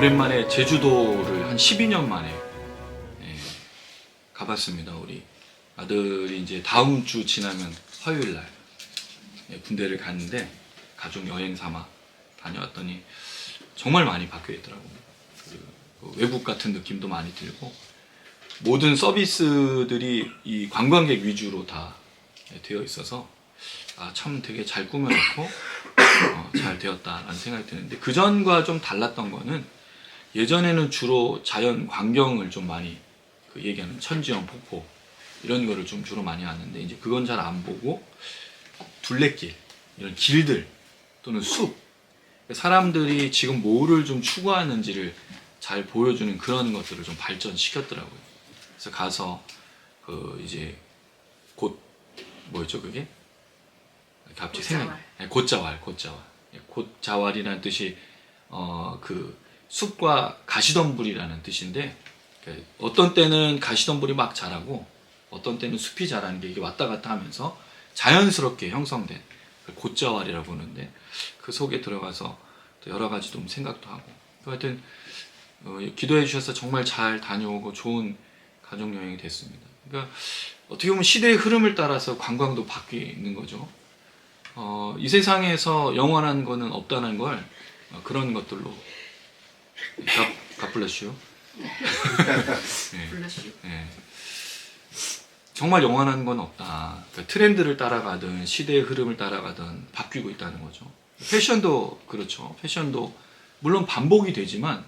오랜만에 제주도를 한 12년 만에 가봤습니다. 우리 아들이 이제 다음 주 지나면 화요일 날 군대를 갔는데 가족 여행 삼아 다녀왔더니 정말 많이 바뀌어 있더라고요. 그 외국 같은 느낌도 많이 들고 모든 서비스들이 이 관광객 위주로 다 되어 있어서 참 되게 잘 꾸며놓고 잘 되었다라는 생각이 드는데, 그전과 좀 달랐던 거는 예전에는 주로 자연 광경을 좀 많이 얘기하는 천지연, 폭포 이런 거를 좀 주로 많이 왔는데, 이제 그건 잘 안 보고 둘레길, 이런 길들 또는 숲, 사람들이 지금 뭐를 좀 추구하는지를 잘 보여주는 그런 것들을 좀 발전시켰더라고요. 그래서 가서 이제 곧 뭐였죠 그게? 갑자기 생각. 곶자왈. 곶자왈이라는 뜻이 그 숲과 가시덤불이라는 뜻인데, 어떤 때는 가시덤불이 막 자라고 어떤 때는 숲이 자라는 게 이게 왔다 갔다 하면서 자연스럽게 형성된 곶자왈이라고 하는데, 그 속에 들어가서 또 여러 가지 좀 생각도 하고, 하여튼 기도해 주셔서 정말 잘 다녀오고 좋은 가족여행이 됐습니다. 그러니까 어떻게 보면 시대의 흐름을 따라서 관광도 바뀌는 거죠. 이 세상에서 영원한 거는 없다는 걸 그런 것들로 갓블레슈. 네. 정말 영원한 건 없다. 그러니까 트렌드를 따라가든 시대의 흐름을 따라가든 바뀌고 있다는 거죠. 패션도 그렇죠. 패션도 물론 반복이 되지만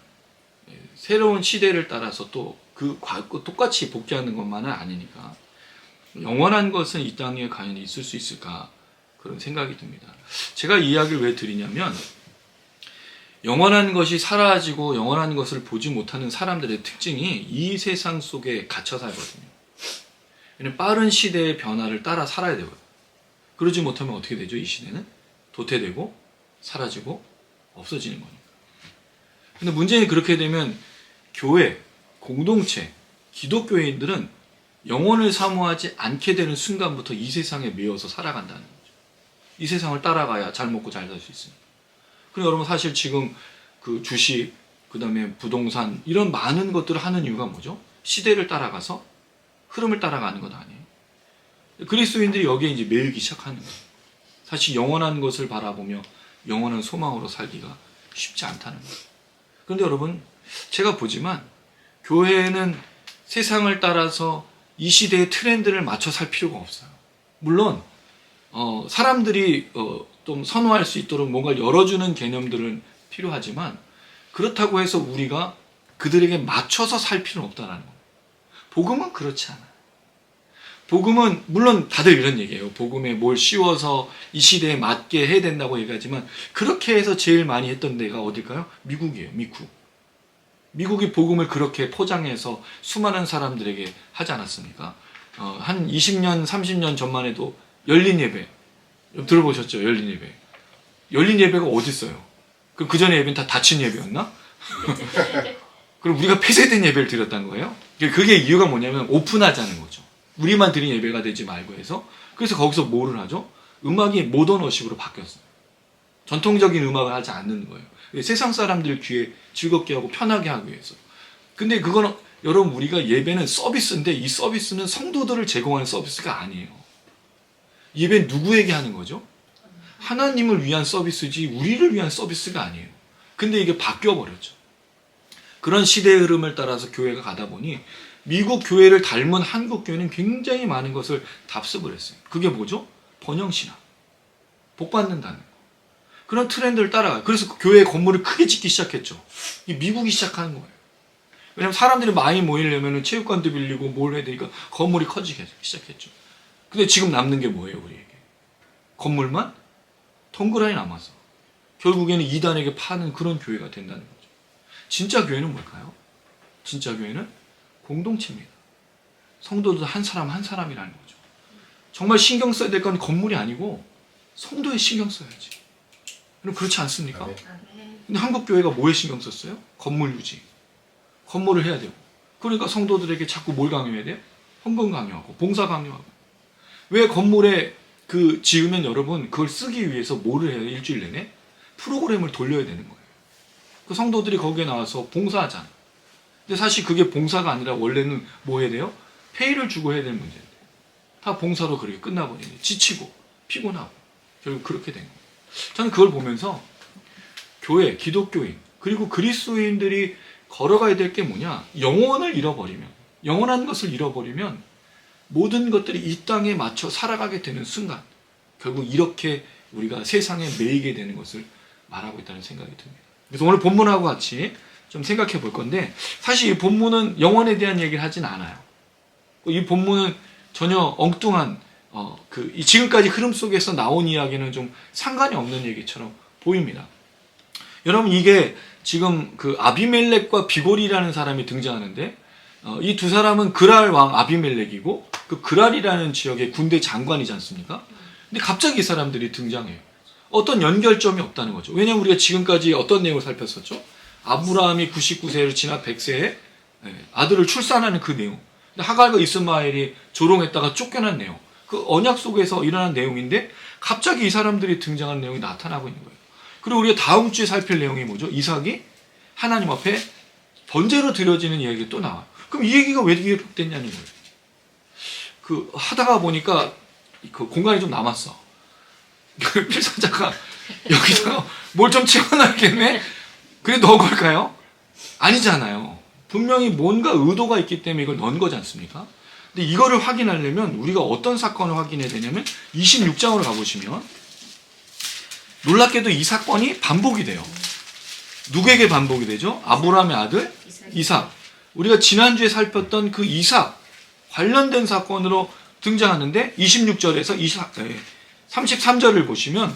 새로운 시대를 따라서 또 똑같이 복귀하는 것만은 아니니까, 영원한 것은 이 땅에 과연 있을 수 있을까, 그런 생각이 듭니다. 제가 이 이야기를 왜 드리냐면, 영원한 것이 사라지고 영원한 것을 보지 못하는 사람들의 특징이 이 세상 속에 갇혀 살거든요. 빠른 시대의 변화를 따라 살아야 되고요. 그러지 못하면 어떻게 되죠? 이 시대는 도태되고 사라지고 없어지는 거니까. 근데 문제는 그렇게 되면 교회, 공동체, 기독교인들은 영혼을 사모하지 않게 되는 순간부터 이 세상에 매여서 살아간다는 거죠. 이 세상을 따라가야 잘 먹고 잘 살 수 있습니다. 그리고 여러분, 사실 지금 그 주식, 그 다음에 부동산, 이런 많은 것들을 하는 이유가 뭐죠? 시대를 따라가서 흐름을 따라가는 건 아니에요. 그리스도인들이 여기에 이제 매이기 시작하는 거예요. 사실 영원한 것을 바라보며 영원한 소망으로 살기가 쉽지 않다는 거예요. 그런데 여러분, 제가 보지만 교회는 세상을 따라서 이 시대의 트렌드를 맞춰 살 필요가 없어요. 물론 사람들이 좀 선호할 수 있도록 뭔가 열어주는 개념들은 필요하지만, 그렇다고 해서 우리가 그들에게 맞춰서 살 필요는 없다는 거예요. 복음은 그렇지 않아요. 복음은 물론 다들 이런 얘기예요. 복음에 뭘 씌워서 이 시대에 맞게 해야 된다고 얘기하지만, 그렇게 해서 제일 많이 했던 데가 어딜까요? 미국이에요. 미국이 복음을 그렇게 포장해서 수많은 사람들에게 하지 않았습니까? 한 20년, 30년 전만 해도 열린 예배, 들어보셨죠? 열린 예배. 열린 예배가 어디 있어요? 그럼 그 전에 예배는 다 닫힌 예배였나? 그럼 우리가 폐쇄된 예배를 드렸다는 거예요? 그게 이유가 뭐냐면 오픈하자는 거죠. 우리만 드린 예배가 되지 말고 해서. 그래서 거기서 뭐를 하죠? 음악이 모던어식으로 바뀌었어요. 전통적인 음악을 하지 않는 거예요. 세상 사람들 귀에 즐겁게 하고 편하게 하기 위해서. 근데 그거는 여러분, 우리가 예배는 서비스인데, 이 서비스는 성도들을 제공하는 서비스가 아니에요. 예배는 누구에게 하는 거죠? 하나님을 위한 서비스지 우리를 위한 서비스가 아니에요. 근데 이게 바뀌어버렸죠. 그런 시대의 흐름을 따라서 교회가 가다 보니 미국 교회를 닮은 한국 교회는 굉장히 많은 것을 답습을 했어요. 그게 뭐죠? 번영신학. 복 받는다는 거. 그런 트렌드를 따라가요. 그래서 교회 건물을 크게 짓기 시작했죠. 이 미국이 시작하는 거예요. 왜냐하면 사람들이 많이 모이려면 체육관도 빌리고 뭘 해야 되니까 건물이 커지기 시작했죠. 근데 지금 남는 게 뭐예요, 우리에게? 건물만 덩그라니 남아서 결국에는 이단에게 파는 그런 교회가 된다는 거죠. 진짜 교회는 뭘까요? 진짜 교회는 공동체입니다. 성도들 한 사람 한 사람이라는 거죠. 정말 신경 써야 될 건 건물이 아니고 성도에 신경 써야지. 그럼 그렇지 않습니까? 근데 한국 교회가 뭐에 신경 썼어요? 건물 유지. 건물을 해야 되고. 그러니까 성도들에게 자꾸 뭘 강요해야 돼요? 헌금 강요하고 봉사 강요하고. 왜 건물에 지으면 여러분, 그걸 쓰기 위해서 뭐를 해요? 일주일 내내? 프로그램을 돌려야 되는 거예요. 그 성도들이 거기에 나와서 봉사하잖아. 근데 사실 그게 봉사가 아니라 원래는 뭐 해야 돼요? 페이를 주고 해야 될 문제인데 다 봉사로 그렇게 끝나버리네. 지치고 피곤하고 결국 그렇게 된 거예요. 저는 그걸 보면서 교회, 기독교인 그리고 그리스도인들이 걸어가야 될 게 뭐냐? 영혼을 잃어버리면, 영원한 것을 잃어버리면 모든 것들이 이 땅에 맞춰 살아가게 되는 순간 결국 이렇게 우리가 세상에 매이게 되는 것을 말하고 있다는 생각이 듭니다. 그래서 오늘 본문하고 같이 좀 생각해 볼 건데 사실 이 본문은 영혼에 대한 얘기를 하진 않아요. 이 본문은 전혀 엉뚱한 지금까지 흐름 속에서 나온 이야기는 좀 상관이 없는 얘기처럼 보입니다. 여러분 이게 지금 그 아비멜렉과 비골이라는 사람이 등장하는데 이 두 사람은 그랄 왕 아비멜렉이고 그 그랄이라는 지역의 군대 장관이지 않습니까? 근데 갑자기 이 사람들이 등장해요. 어떤 연결점이 없다는 거죠. 왜냐하면 우리가 지금까지 어떤 내용을 살폈었죠? 아브라함이 99세를 지나 100세에 아들을 출산하는 그 내용. 하갈과 이스마엘이 조롱했다가 쫓겨난 내용. 그 언약 속에서 일어난 내용인데 갑자기 이 사람들이 등장하는 내용이 나타나고 있는 거예요. 그리고 우리가 다음 주에 살필 내용이 뭐죠? 이삭이 하나님 앞에 번제로 드려지는 이야기가 또 나와요. 그럼 이 얘기가 왜 기록됐냐는 거예요. 하다가 보니까 그 공간이 좀 남았어. 필사자가 여기다가 뭘 좀 채워놔야겠네? 그래 넣은 걸까요? 아니잖아요. 분명히 뭔가 의도가 있기 때문에 이걸 넣은 거지 않습니까? 근데 이거를 확인하려면 우리가 어떤 사건을 확인해야 되냐면 26장으로 가보시면 놀랍게도 이 사건이 반복이 돼요. 누구에게 반복이 되죠? 아브라함의 아들 이삭. 우리가 지난주에 살폈던 그 이삭 관련된 사건으로 등장하는데 26절에서 33절을 보시면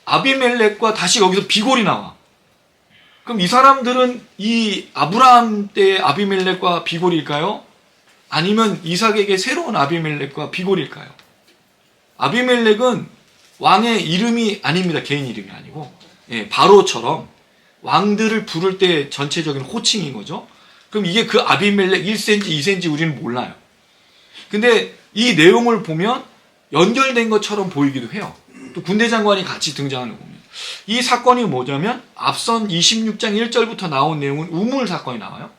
아비멜렉과 다시 여기서 비골이 나와. 그럼 이 사람들은 이 아브라함 때의 아비멜렉과 비골일까요? 아니면 이삭에게 새로운 아비멜렉과 비골일까요? 아비멜렉은 왕의 이름이 아닙니다. 개인 이름이 아니고 바로처럼 왕들을 부를 때 전체적인 호칭인 거죠. 그럼 이게 그 아비멜렉 1cm, 2cm 우리는 몰라요. 근데 이 내용을 보면 연결된 것처럼 보이기도 해요. 또 군대 장관이 같이 등장하는 거 보면. 이 사건이 뭐냐면 앞선 26장 1절부터 나온 내용은 우물 사건이 나와요.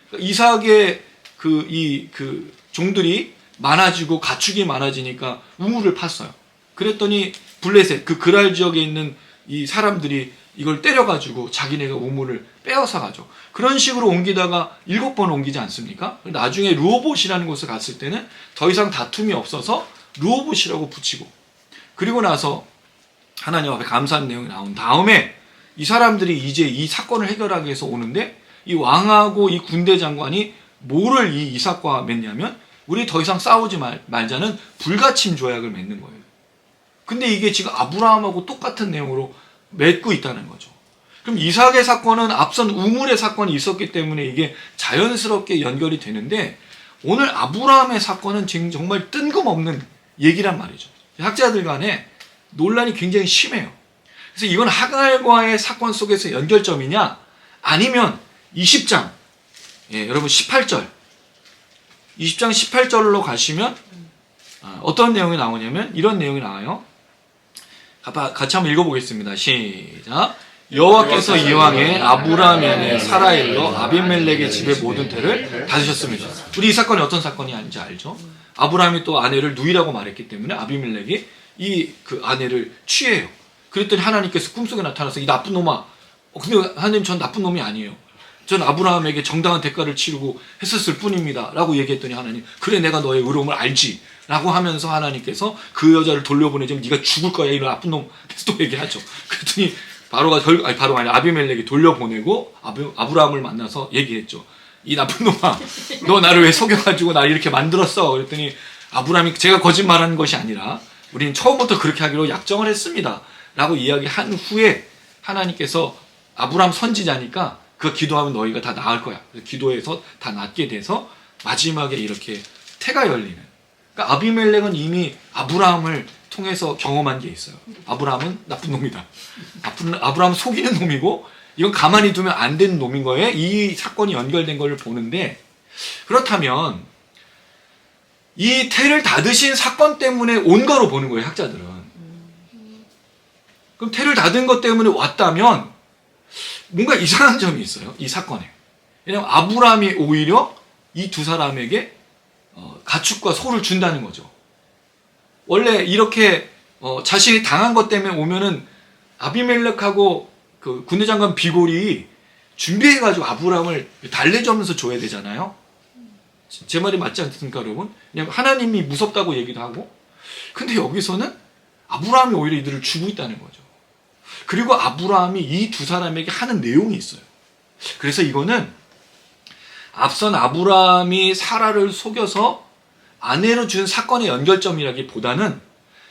그러니까 이삭의 그 종들이 많아지고 가축이 많아지니까 우물을 팠어요. 그랬더니 블레셋, 그 그랄 지역에 있는 이 사람들이 이걸 때려가지고 자기네가 우물을 빼앗아 가죠. 그런 식으로 옮기다가 7번 옮기지 않습니까? 나중에 르호봇이라는 곳에 갔을 때는 더 이상 다툼이 없어서 르호봇이라고 붙이고, 그리고 나서 하나님 앞에 감사하는 내용이 나온 다음에 이 사람들이 이제 이 사건을 해결하기 위해서 오는데 이 왕하고 이 군대 장관이 뭐를 이 이삭과 맺냐면 우리 더 이상 싸우지 말자는 불가침 조약을 맺는 거예요. 근데 이게 지금 아브라함하고 똑같은 내용으로 맺고 있다는 거죠. 그럼 이삭의 사건은 앞선 우물의 사건이 있었기 때문에 이게 자연스럽게 연결이 되는데 오늘 아브라함의 사건은 지금 정말 뜬금없는 얘기란 말이죠. 학자들 간에 논란이 굉장히 심해요. 그래서 이건 하갈과의 사건 속에서 연결점이냐 아니면 20장 여러분 18절 20장 18절로 가시면 어떤 내용이 나오냐면 이런 내용이 나와요. 같이 한번 읽어보겠습니다. 시작. 여호와께서 이왕에 아브라함의 아내 사라에 일러 아비멜렉의 집의 모든 태를 닫으셨습니다. 우리 이 사건이 어떤 사건이 아닌지 알죠? 아브라함이 또 아내를 누이라고 말했기 때문에 아비멜렉이 그 아내를 취해요. 그랬더니 하나님께서 꿈속에 나타나서 이 나쁜 놈아, 근데 하나님 전 나쁜 놈이 아니에요. 전 아브라함에게 정당한 대가를 치르고 했었을 뿐입니다. 라고 얘기했더니 하나님, 그래 내가 너의 의로움을 알지. 라고 하면서 하나님께서 그 여자를 돌려보내자면 네가 죽을 거야 이런 나쁜 놈. 계속 또 얘기하죠. 그랬더니 바로가 아니라 아비멜렉이 돌려보내고 아브라함을 만나서 얘기했죠. 이 나쁜 놈아, 너 나를 왜 속여가지고 나를 이렇게 만들었어? 그랬더니 아브라함이 제가 거짓말한 것이 아니라 우리는 처음부터 그렇게 하기로 약정을 했습니다. 라고 이야기한 후에 하나님께서 아브라함 선지자니까 그 기도하면 너희가 다 나을 거야. 그래서 기도해서 다 낫게 돼서 마지막에 이렇게 태가 열리는. 그러니까 아비멜렉은 이미 아브라함을 통해서 경험한 게 있어요. 아브라함은 나쁜 놈이다. 아브라함은 속이는 놈이고 이건 가만히 두면 안 되는 놈인 거에 이 사건이 연결된 걸 보는데, 그렇다면 이 태를 닫으신 사건 때문에 온 거로 보는 거예요, 학자들은. 그럼 태를 닫은 것 때문에 왔다면 뭔가 이상한 점이 있어요. 이 사건에. 왜냐하면 아브라함이 오히려 이 두 사람에게 가축과 소를 준다는 거죠. 원래 이렇게 자신이 당한 것 때문에 오면은 아비멜렉하고 그 군대장관 비골이 준비해가지고 아브라함을 달래주면서 줘야 되잖아요. 제 말이 맞지 않습니까, 여러분? 그냥 하나님이 무섭다고 얘기도 하고, 근데 여기서는 아브라함이 오히려 이들을 주고 있다는 거죠. 그리고 아브라함이 이 두 사람에게 하는 내용이 있어요. 그래서 이거는 앞선 아브라함이 사라를 속여서 아내로 준 사건의 연결점이라기보다는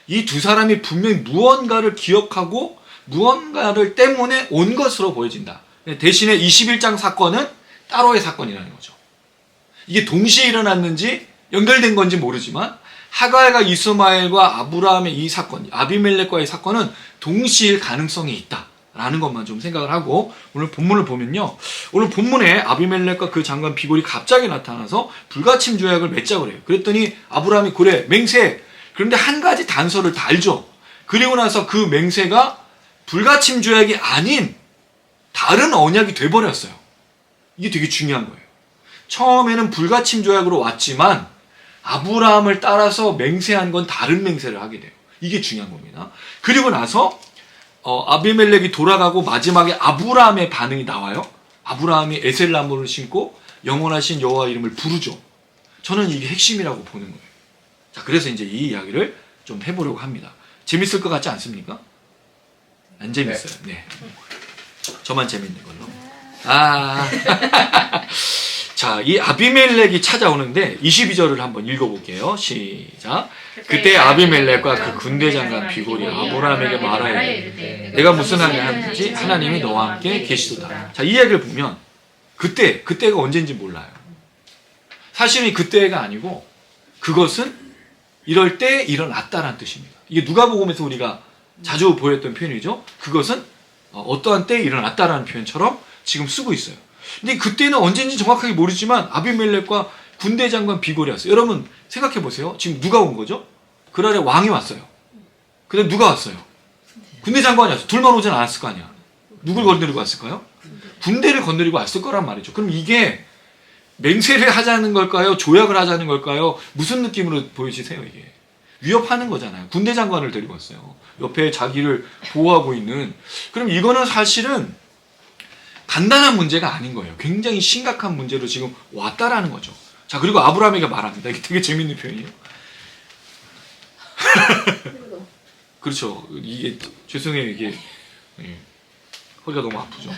이 두 사람이 분명히 무언가를 기억하고 무언가를 때문에 온 것으로 보여진다. 대신에 21장 사건은 따로의 사건이라는 거죠. 이게 동시에 일어났는지 연결된 건지 모르지만 하갈과 이스마엘과 아브라함의 이 사건, 아비멜렉과의 사건은 동시일 가능성이 있다라는 것만 좀 생각을 하고 오늘 본문을 보면요. 오늘 본문에 아비멜렉과 그 장관 비골이 갑자기 나타나서 불가침 조약을 맺자고 그래요. 그랬더니 아브라함이 그래 맹세. 그런데 한 가지 단서를 달죠. 그리고 나서 그 맹세가 불가침 조약이 아닌 다른 언약이 돼버렸어요. 이게 되게 중요한 거예요. 처음에는 불가침 조약으로 왔지만 아브라함을 따라서 맹세한 건 다른 맹세를 하게 돼요. 이게 중요한 겁니다. 그리고 나서 아비멜렉이 돌아가고 마지막에 아브라함의 반응이 나와요. 아브라함이 에셀나무를 심고 영원하신 여호와 이름을 부르죠. 저는 이게 핵심이라고 보는 거예요. 자, 그래서 이제 이 이야기를 좀 해보려고 합니다. 재밌을 것 같지 않습니까? 안 재밌어요. 네. 저만 재밌는 걸로. 자, 이 아비멜렉이 찾아오는데 22절을 한번 읽어볼게요. 시작. 그때 아비멜렉과 그 군대장관 비골이 아브라함에게 말하여 내가 무슨 하냐 하는지 하나님이 너와 함께 계시도다. 자, 이 이야기를 보면 그때가 언제인지 몰라요. 사실은 그때가 아니고 그것은 이럴 때 일어났다라는 뜻입니다. 이게 누가복음에서 우리가 자주 보였던 표현이죠. 그것은 어떠한 때에 일어났다라는 표현처럼 지금 쓰고 있어요. 근데 그때는 언제인지 정확하게 모르지만 아비멜렉과 군대장관 비골이 왔어요. 여러분 생각해 보세요. 지금 누가 온 거죠? 그날에 왕이 왔어요. 그 다음에 누가 왔어요? 군대장관이 왔어요. 둘만 오진 않았을 거 아니야. 누굴 건드리고 왔을까요? 군대를 건드리고 왔을 거란 말이죠. 그럼 이게 맹세를 하자는 걸까요? 조약을 하자는 걸까요? 무슨 느낌으로 보이시세요, 이게? 위협하는 거잖아요. 군대장관을 데리고 왔어요. 옆에 자기를 보호하고 있는. 그럼 이거는 사실은 간단한 문제가 아닌 거예요. 굉장히 심각한 문제로 지금 왔다라는 거죠. 자, 그리고 아브라함에게 말합니다. 이게 되게 재밌는 표현이에요. 그렇죠. 이게, 죄송해요. 이게, 허리가 너무 아프죠.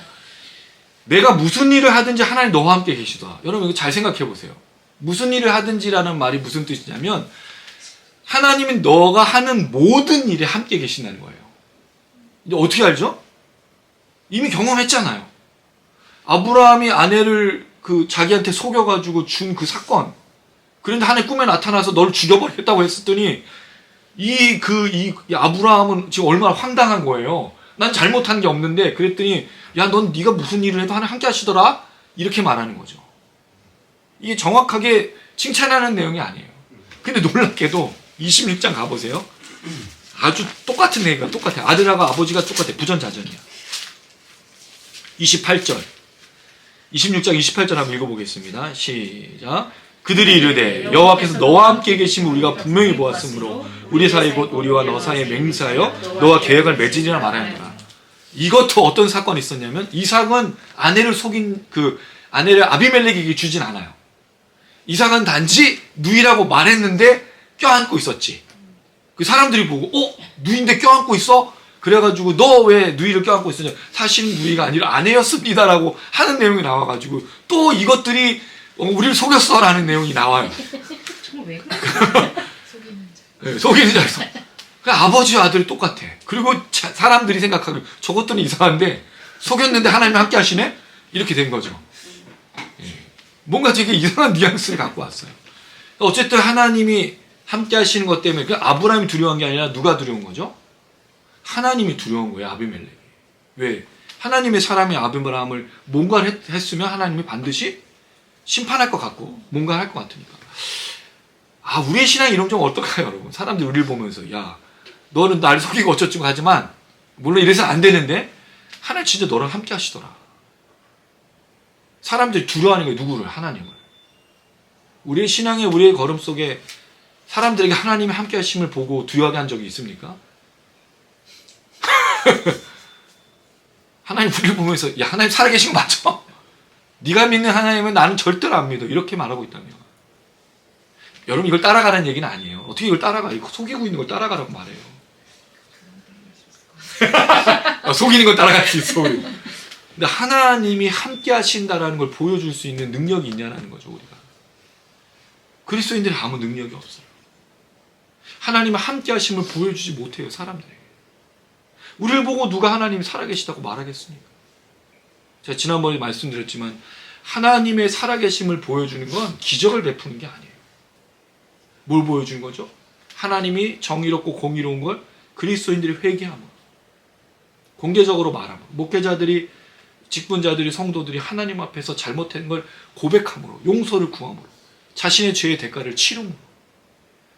내가 무슨 일을 하든지 하나님 너와 함께 계시다. 여러분, 이거 잘 생각해 보세요. 무슨 일을 하든지라는 말이 무슨 뜻이냐면, 하나님은 너가 하는 모든 일에 함께 계신다는 거예요. 근데 어떻게 알죠? 이미 경험했잖아요. 아브라함이 아내를 자기한테 속여가지고 준 그 사건. 그런데 하나님 꿈에 나타나서 너를 죽여버리겠다고 했었더니 이 아브라함은 지금 얼마나 황당한 거예요. 난 잘못한 게 없는데 그랬더니 야, 넌 네가 무슨 일을 해도 하나님 함께 하시더라? 이렇게 말하는 거죠. 이게 정확하게 칭찬하는 내용이 아니에요. 근데 놀랍게도 26장 가보세요. 아주 똑같은 얘기가 똑같아요. 아들하고 아버지가 똑같아요. 부전자전이야. 28절. 26장 28절 한번 읽어보겠습니다. 시작. 그들이 이르되 여호와께서 너와 함께 계심을 우리가 분명히 보았으므로 우리 사이 곧 우리와 너 사이에 맹세하여 너와 계약을 맺으리라 말하였노라. 이것도 어떤 사건이 있었냐면 이삭은 아내를 속인 아내를 아비멜렉에게 주진 않아요. 이삭은 단지 누이라고 말했는데 껴안고 있었지. 그 사람들이 보고 누이인데 껴안고 있어? 그래가지고 너 왜 누이를 껴안고 있었냐? 사실은 누이가 아니라 아내였습니다라고 하는 내용이 나와가지고 또 이것들이 우리를 속였어라는 내용이 나와요. 정말 왜 그래? 네, 속이는 자에서. 아버지와 아들이 똑같아. 그리고 사람들이 생각하기로 저것들은 이상한데 속였는데 하나님이 함께 하시네? 이렇게 된 거죠. 뭔가 되게 이상한 뉘앙스를 갖고 왔어요. 어쨌든 하나님이 함께 하시는 것 때문에 아브라함이 두려운 게 아니라 누가 두려운 거죠? 하나님이 두려운 거예요. 아비멜렉이. 왜? 하나님의 사람이 아브라함을 뭔가를 했으면 하나님이 반드시 심판할 것 같고 뭔가 할 것 같으니까. 우리의 신앙이 이러면 좀 어떨까요, 여러분? 사람들이 우리를 보면서 야, 너는 나를 속이고 어쩌고 하지만 물론 이래서 안 되는데 하나님 진짜 너랑 함께 하시더라. 사람들이 두려워하는 거예요. 누구를? 하나님을. 우리의 신앙의 우리의 걸음 속에 사람들에게 하나님의 함께 하심을 보고 두려워하게 한 적이 있습니까? 하나님 우리를 보면서 야 하나님 살아계신 거 맞죠? 네가 믿는 하나님은 나는 절대로 안 믿어. 이렇게 말하고 있다며. 여러분 이걸 따라가라는 얘기는 아니에요. 어떻게 이걸 따라가? 이거 속이고 있는 걸 따라가라고 말해요. 속이는 걸 따라갈 수 있어 우리. 근데 하나님이 함께 하신다라는 걸 보여줄 수 있는 능력이 있냐는 거죠 우리가. 그리스도인들이 아무 능력이 없어요. 하나님의 함께 하심을 보여주지 못해요 사람들에게. 우리를 보고 누가 하나님이 살아계시다고 말하겠습니까? 제가 지난번에 말씀드렸지만 하나님의 살아계심을 보여주는 건 기적을 베푸는 게 아니에요. 뭘 보여주는 거죠? 하나님이 정의롭고 공의로운 걸 그리스도인들이 회개함으로 공개적으로 말함으로 목회자들이 직분자들이 성도들이 하나님 앞에서 잘못된 걸 고백함으로 용서를 구함으로 자신의 죄의 대가를 치름으로.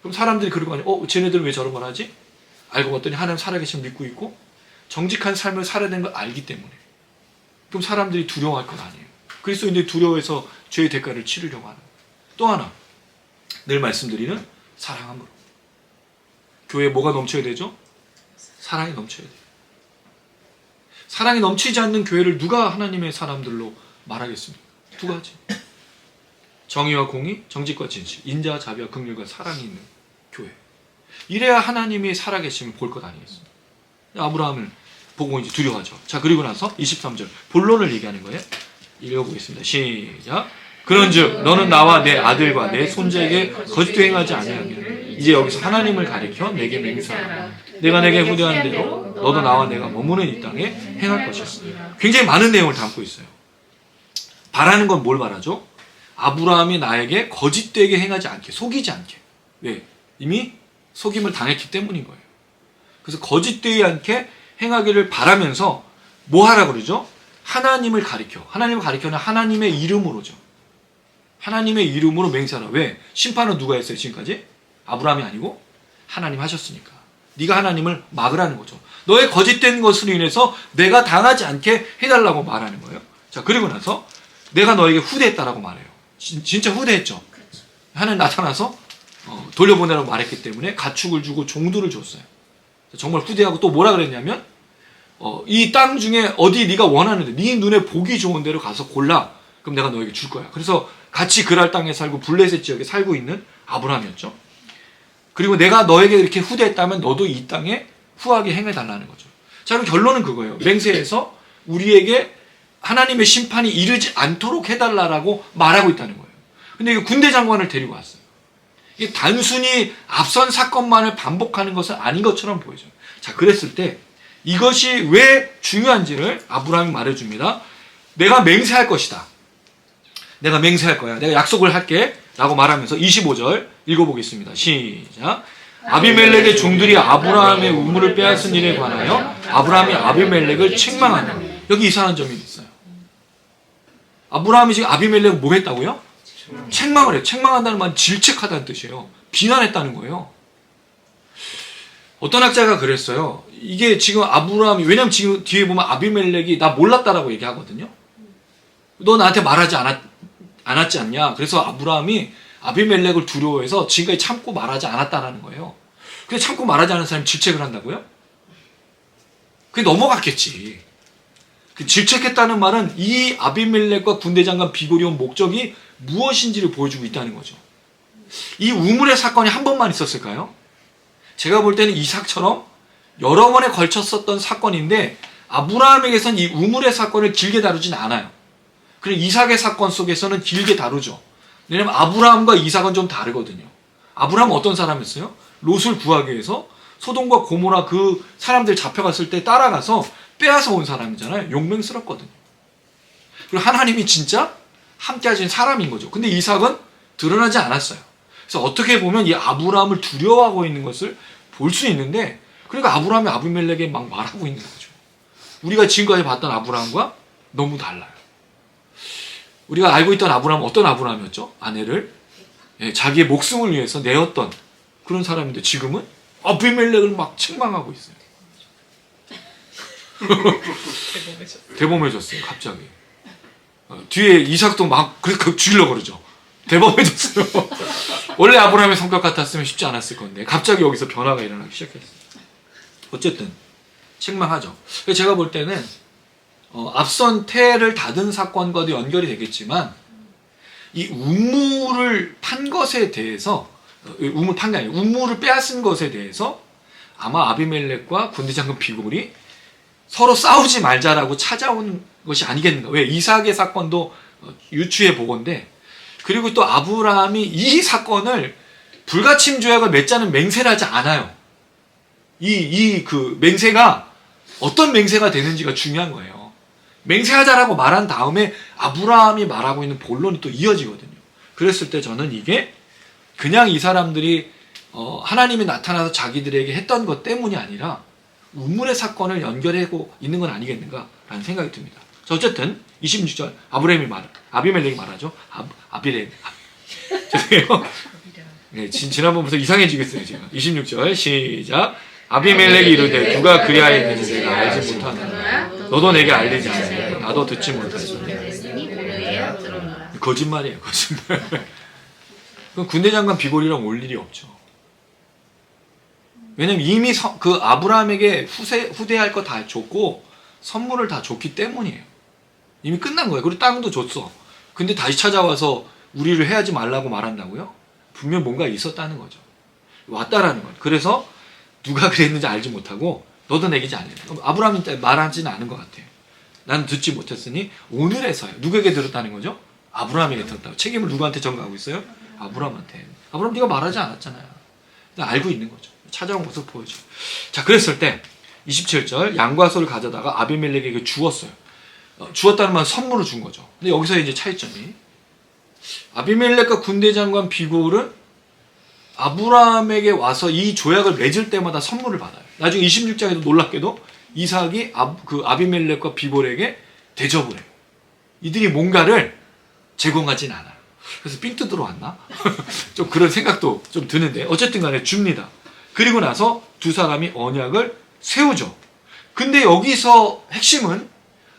그럼 사람들이 그러고 하니 쟤네들은 왜 저런 걸 하지? 알고 봤더니 하나님 살아계심을 믿고 있고 정직한 삶을 살아야 되는 걸 알기 때문에. 그럼 사람들이 두려워할 건 아니에요. 그리스도인들이 두려워해서 죄의 대가를 치르려고 하는. 또 하나 늘 말씀드리는 사랑함으로. 교회에 뭐가 넘쳐야 되죠? 사랑이 넘쳐야 돼요. 사랑이 넘치지 않는 교회를 누가 하나님의 사람들로 말하겠습니까? 두 가지. 정의와 공의, 정직과 진실, 인자와 자비와 긍휼과 사랑이 있는 교회. 이래야 하나님이 살아계심을 볼 것 아니겠습니까? 아브라함을 보고 이제 두려워하죠. 자, 그리고 나서 23절 본론을 얘기하는 거예요. 읽어보겠습니다. 시작. 그런즉 너는 나와 내 아들과 내 손자에게 거짓도 행하지 아니하면 이제 여기서 하나님을 가리켜 내게 맹세하라. 내가 내게 후대한 대로 너도 나와 내가 머무는 이 땅에 행할 것이었습니다. 굉장히 많은 내용을 담고 있어요. 바라는 건 뭘 바라죠? 아브라함이 나에게 거짓되게 행하지 않게, 속이지 않게. 왜? 이미 속임을 당했기 때문인 거예요. 그래서 거짓되지 않게 행하기를 바라면서 뭐 하라 그러죠? 하나님을 가리켜. 하나님을 가리켜는 하나님의 이름으로죠. 하나님의 이름으로 맹세하라. 왜? 심판은 누가 했어요 지금까지? 아브라함이 아니고 하나님 하셨으니까. 네가 하나님을 막으라는 거죠. 너의 거짓된 것으로 인해서 내가 당하지 않게 해달라고 말하는 거예요. 자, 그리고 나서 내가 너에게 후대했다라고 말해요. 진짜 후대했죠. 하나님 나타나서 돌려보내라고 말했기 때문에 가축을 주고 종들을 줬어요. 정말 후대하고 또 뭐라 그랬냐면 이 땅 중에 어디 네가 원하는데 네 눈에 보기 좋은 데로 가서 골라. 그럼 내가 너에게 줄 거야. 그래서 같이 그랄 땅에 살고 블레셋 지역에 살고 있는 아브라함이었죠. 그리고 내가 너에게 이렇게 후대했다면 너도 이 땅에 후하게 행해달라는 거죠. 자, 그럼 결론은 그거예요. 맹세해서 우리에게 하나님의 심판이 이르지 않도록 해달라고 말하고 있다는 거예요. 근데 이거 군대 장관을 데리고 왔어요. 이게 단순히 앞선 사건만을 반복하는 것은 아닌 것처럼 보이죠. 자, 그랬을 때 이것이 왜 중요한지를 아브라함이 말해줍니다. 내가 맹세할 것이다. 내가 맹세할 거야. 내가 약속을 할게. 라고 말하면서 25절 읽어보겠습니다. 시작. 아비멜렉의 종들이 아브라함의 우물을 빼앗은 일에 관하여 아브라함이 아비멜렉을 책망하나. 여기 이상한 점이 있어요. 아브라함이 지금 아비멜렉을 뭐 했다고요? 책망을 해요. 책망한다는 말은 질책하다는 뜻이에요. 비난했다는 거예요. 어떤 학자가 그랬어요. 이게 지금 아브라함이, 왜냐면 지금 뒤에 보면 아비멜렉이 나 몰랐다라고 얘기하거든요. 너 나한테 말하지 않았지 않냐. 그래서 아브라함이 아비멜렉을 두려워해서 지금까지 참고 말하지 않았다라는 거예요. 근데 참고 말하지 않은 사람이 질책을 한다고요? 그게 넘어갔겠지. 그 질책했다는 말은 이 아비멜렉과 군대장관 비골이 온 목적이 무엇인지를 보여주고 있다는 거죠. 이 우물의 사건이 한 번만 있었을까요? 제가 볼 때는 이삭처럼 여러 번에 걸쳤었던 사건인데 아브라함에게서는 이 우물의 사건을 길게 다루진 않아요. 그리고 이삭의 사건 속에서는 길게 다루죠. 왜냐하면 아브라함과 이삭은 좀 다르거든요. 아브라함은 어떤 사람이었어요? 롯을 구하기 위해서 소돔과 고모라 그 사람들 잡혀갔을 때 따라가서 빼앗아 온 사람이잖아요. 용맹스럽거든요. 그리고 하나님이 진짜 함께 하신 사람인 거죠. 근데 이삭은 드러나지 않았어요. 그래서 어떻게 보면 이 아브라함을 두려워하고 있는 것을 볼 수 있는데, 그러니까 아브라함이 아비멜렉에 막 말하고 있는 거죠. 우리가 지금까지 봤던 아브라함과 너무 달라요. 우리가 알고 있던 아브라함은 어떤 아브라함이었죠? 아내를 자기의 목숨을 위해서 내었던 그런 사람인데 지금은 아비멜렉을 막 책망하고 있어요. 대범해졌어요, 갑자기. 뒤에 이삭도 막 죽이려고 그러죠. 대범해졌어요. 원래 아브라함의 성격 같았으면 쉽지 않았을 건데 갑자기 여기서 변화가 일어나기 시작했어요. 어쨌든 책망하죠. 제가 볼 때는 앞선 태를 닫은 사건과도 연결이 되겠지만 이 우물을 판 것에 대해서 우물 판 게 아니에요. 우물을 빼앗은 것에 대해서 아마 아비멜렉과 군대장군 비골이 서로 싸우지 말자라고 찾아온 것이 아니겠는가. 왜? 이삭의 사건도 유추해 보건데, 그리고 또 아브라함이 이 사건을 불가침 조약을 맺자는 맹세를 하지 않아요. 그 맹세가 어떤 맹세가 되는지가 중요한 거예요. 맹세하자라고 말한 다음에 아브라함이 말하고 있는 본론이 또 이어지거든요. 그랬을 때 저는 이게 그냥 이 사람들이 하나님이 나타나서 자기들에게 했던 것 때문이 아니라 우물의 사건을 연결하고 있는 건 아니겠는가라는 생각이 듭니다. 자, 어쨌든 26절 아비멜렉이 말하죠. 죄송해요. 네, 지난번부터 이상해지겠어요. 제가 26절 시작. 아비멜렉이 이르되 누가 그리하였는지 내가 알지 못하노라. 너도 내게 알리지 않으면 나도 듣지 못하리니. 거짓말이에요. 거짓말. 그럼 군대장관 비골이랑 올 일이 없죠. 왜냐면 이미 그 아브라함에게 후대할 거 다 줬고 선물을 다 줬기 때문이에요. 이미 끝난 거예요. 그리고 땅도 줬어. 근데 다시 찾아와서 우리를 해하지 말라고 말한다고요? 분명 뭔가 있었다는 거죠. 왔다라는 거예요. 그래서 누가 그랬는지 알지 못하고 너도 내기지 않냐. 아브라함이 말하지는 않은 것 같아요. 나는 듣지 못했으니 오늘에서야. 누구에게 들었다는 거죠? 아브라함에게 들었다고. 책임을 누구한테 전가하고 있어요? 아브라함한테. 아브라함 네가 말하지 않았잖아요. 알고 있는 거죠. 찾아온 모습을 보여줘요. 자, 그랬을 때 27절 양과 소를 가져다가 아비멜렉에게 주었어요. 주었다는 말은 선물을 준 거죠. 근데 여기서 이제 차이점이 아비멜렉과 군대장관 비골은 아브라함에게 와서 이 조약을 맺을 때마다 선물을 받아요. 나중에 26장에도 놀랍게도 이삭이 아비멜렉과 비골에게 대접을 해요. 이들이 뭔가를 제공하진 않아요. 그래서 삥 뜯으러 왔나? 좀 그런 생각도 좀 드는데 어쨌든 간에 줍니다. 그리고 나서 두 사람이 언약을 세우죠. 근데 여기서 핵심은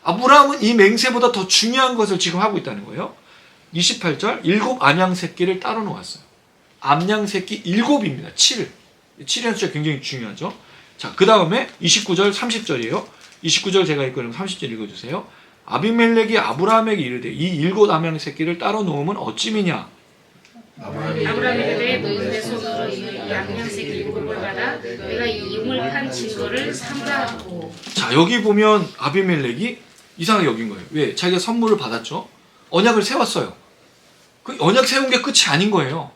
아브라함은 이 맹세보다 더 중요한 것을 지금 하고 있다는 거예요. 28절 7 암양 새끼를 따로 놓았어요. 암양 새끼 7입니다. 7이라는 숫자 굉장히 중요하죠. 자, 그 다음에 29절 30절이에요. 29절 제가 읽고 30절 읽어주세요. 아비멜렉이 아브라함에게 이르되 이 7 암양 새끼를 따로 놓으면 어찌미냐. 아브라함이 이르되 너희 내 손으로 이 암양 새끼 7을 받아 내가 이 우물 판 증거를 삼가하고. 자, 여기 보면 아비멜렉이 이상하게 여긴 거예요. 왜? 자기가 선물을 받았죠. 언약을 세웠어요. 그 언약 세운 게 끝이 아닌 거예요.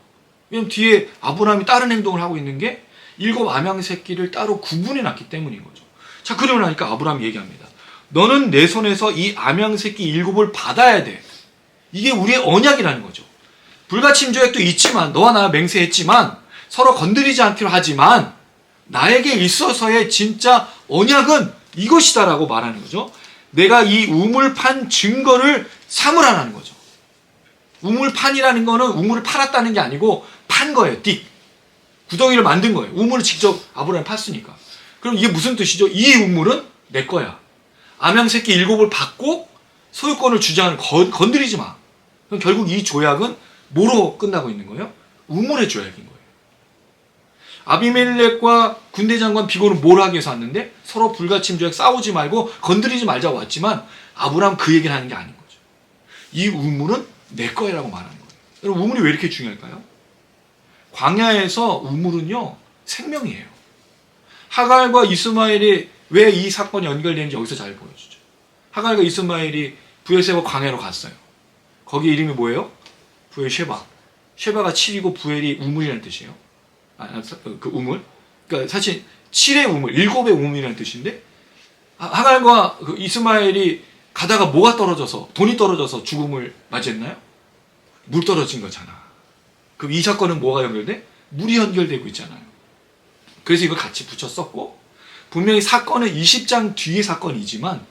왜냐면 뒤에 아브라함이 다른 행동을 하고 있는 게 7 암양 새끼를 따로 구분해 놨기 때문인 거죠. 자, 그러고 나니까 아브라함이 얘기합니다. 너는 내 손에서 이 암양 새끼 7을 받아야 돼. 이게 우리의 언약이라는 거죠. 불가침 조약도 있지만 너와 나 맹세했지만 서로 건드리지 않기로 하지만 나에게 있어서의 진짜 언약은 이것이다라고 말하는 거죠. 내가 이 우물판 증거를 삼으라는 거죠. 우물판이라는 거는 우물을 팔았다는 게 아니고 판 거예요. 띡. 구덩이를 만든 거예요. 우물을 직접 아브라함이 팠으니까. 그럼 이게 무슨 뜻이죠? 이 우물은 내 거야. 암양새끼 7을 받고 소유권을 주장하는 건드리지 마. 그럼 결국 이 조약은 뭐로 끝나고 있는 거예요? 우물의 조약인 거예요. 아비멜렉과 군대장관 비골은 뭘 하기 위해서 왔는데 서로 불가침 조약 싸우지 말고 건드리지 말자고 왔지만 아브라함 그 얘기를 하는 게 아닌 거죠. 이 우물은 내 거라고 말하는 거예요. 여러분, 우물이 왜 이렇게 중요할까요? 광야에서 우물은요 생명이에요. 하갈과 이스마엘이 왜 이 사건이 연결되는지 여기서 잘 보여주죠. 하갈과 이스마엘이 부엘세바 광야로 갔어요. 거기 이름이 뭐예요? 부엘쉐바. 쉐바가 7이고 부엘이 우물이라는 뜻이에요. 그 우물. 그러니까 사실 7의 우물, 7의 우물이라는 뜻인데 하갈과 그 이스마엘이 가다가 뭐가 떨어져서 돈이 떨어져서 죽음을 맞이했나요? 물 떨어진 거잖아. 그럼 이 사건은 뭐가 연결돼? 물이 연결되고 있잖아요. 그래서 이걸 같이 붙여 썼고 분명히 사건은 20장 뒤의 사건이지만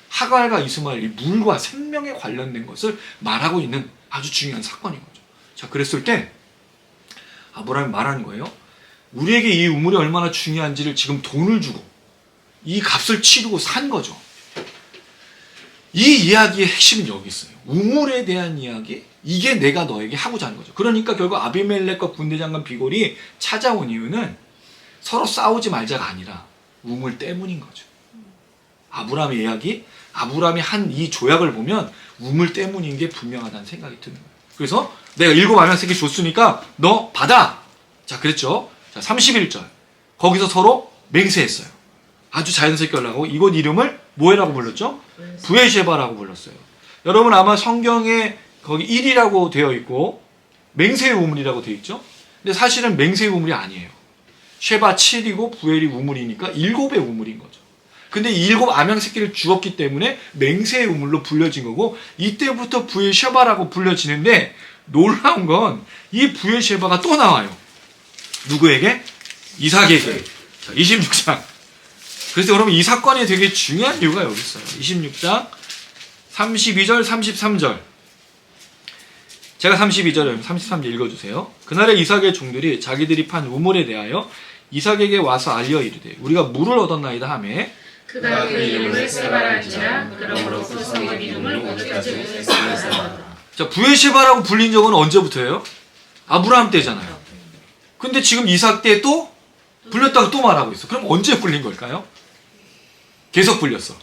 하갈과 이스마엘이 물과 생명에 관련된 것을 말하고 있는 아주 중요한 사건인 거죠. 자, 그랬을 때 아브라함이 말하는 거예요. 우리에게 이 우물이 얼마나 중요한지를 지금 돈을 주고 이 값을 치르고 산 거죠. 이 이야기의 핵심은 여기 있어요. 우물에 대한 이야기, 이게 내가 너에게 하고자 하는 거죠. 그러니까 결국 아비멜렉과 군대장관 비골이 찾아온 이유는 서로 싸우지 말자가 아니라 우물 때문인 거죠. 아브라함의 이야기, 아브라함이 한 이 조약을 보면 우물 때문인 게 분명하다는 생각이 드는 거예요. 그래서 내가 7 아명새끼 줬으니까 너 받아. 자, 그랬죠. 자, 31절. 거기서 서로 맹세했어요. 아주 자연스럽게 연락하고 이곳 이름을 뭐라고 불렀죠? 부에쉐바라고 불렀어요. 여러분 아마 성경에 거기 1이라고 되어 있고 맹세의 우물이라고 되어 있죠? 근데 사실은 맹세의 우물이 아니에요. 쉐바 7이고 부엘이 우물이니까 7의 우물인 거죠. 근데 이 7 아명새끼를 주었기 때문에 맹세의 우물로 불려진 거고 이때부터 부에쉐바라고 불려지는데 놀라운 건 이 부에쉐바가 또 나와요. 누구에게? 이삭에게. 자, 26장. 그래서 여러분 이 사건이 되게 중요한 이유가 여기 있어요. 26장 32절 33절. 제가 32절 33절 읽어주세요. 그날에 이삭의 종들이 자기들이 판 우물에 대하여 이삭에게 와서 알려 이르되 우리가 물을 얻었나이다 하매 그가 그 이름을 세바라 한지라. 그러므로 그 성읍 이름을 오늘까지 부에세바라 하더라. 자, 부에쉐바라고 불린 적은 언제부터예요? 아브라함 때잖아요. 근데 지금 이삭 때 또 불렸다고 또 말하고 있어. 그럼 언제 불린 걸까요? 계속 불렸어.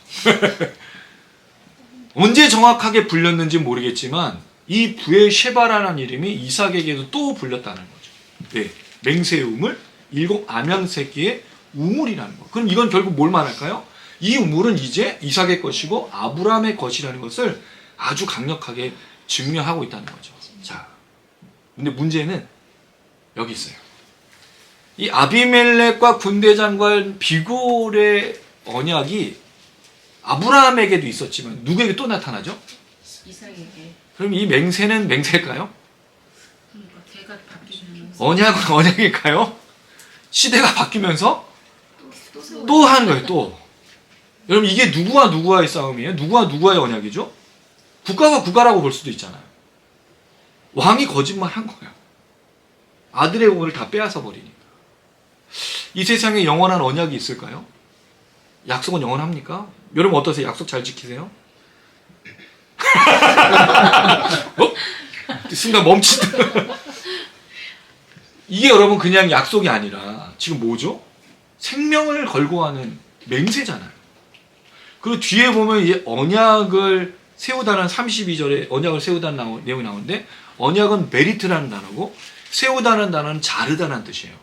언제 정확하게 불렸는지 모르겠지만 이 부에쉐바라는 이름이 이삭에게도 또 불렸다는 거죠. 네, 맹세의 우물, 7 아명새끼의 우물이라는 거. 그럼 이건 결국 뭘 말할까요? 이 우물은 이제 이삭의 것이고 아브라함의 것이라는 것을 아주 강력하게 증명하고 있다는 거죠. 자, 근데 문제는 여기 있어요. 이 아비멜렉과 군대장관 비골의 언약이 아브라함에게도 있었지만 누구에게 또 나타나죠? 이삭에게. 그럼 이 맹세는 맹세일까요? 그러니까 걔가 바뀌면 언약은 언약일까요? 시대가 바뀌면서 또 또 하는 거예요. 또. 여러분 이게 누구와 누구와의 싸움이에요? 누구와 누구와의 언약이죠? 국가가 국가라고 볼 수도 있잖아요. 왕이 거짓말한 거예요. 아들의 공을 다 빼앗아 버리니까. 이 세상에 영원한 언약이 있을까요? 약속은 영원합니까? 여러분 어떠세요? 약속 잘 지키세요? 어? 순간 멈칫. 이게 여러분 그냥 약속이 아니라 지금 뭐죠? 생명을 걸고 하는 맹세잖아요. 그리고 뒤에 보면 이 언약을 세우다는 32절에 언약을 세우다는 내용이 나오는데 언약은 메리트라는 단어고 세우다는 단어는 자르다는 뜻이에요.